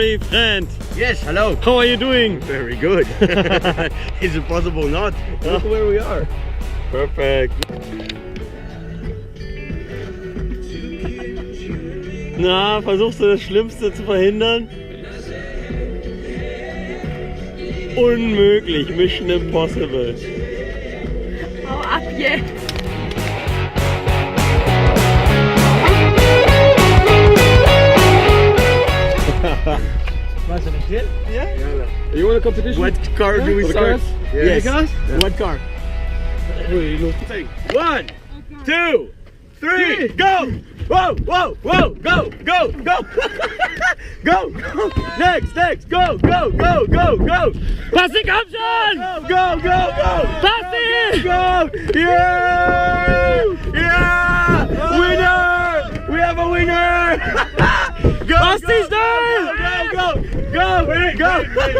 imaginary friend. Yes, hello. How are you doing? Very good. Is it possible not? Look where we are. Perfect. Na, versuchst du das Schlimmste zu verhindern? Unmöglich, Mission Impossible. Hau ab jetzt! Was an kid? Yeah? You want a competition? What car do we start? Yes. Yeah. What car? 1, 2, 3, go! Whoa, whoa, whoa, go, go, go! Go, go! Next, go, go, go, go, go! Basti, komm schon! Go, go, go, go! Basti! Go! Yeah! Yeah! Winner! We have a winner! Go, Basti's go, there! go, go, go, go,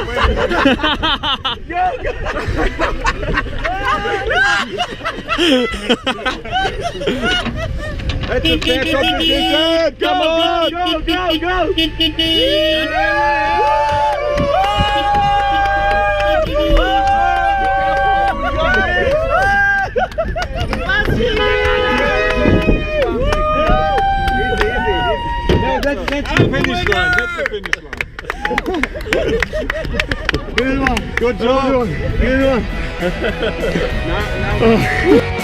That's a fair competition! Come on! Go, go, go! That's the finish line. That's the finish line. Good one. Good job. Good one. Now.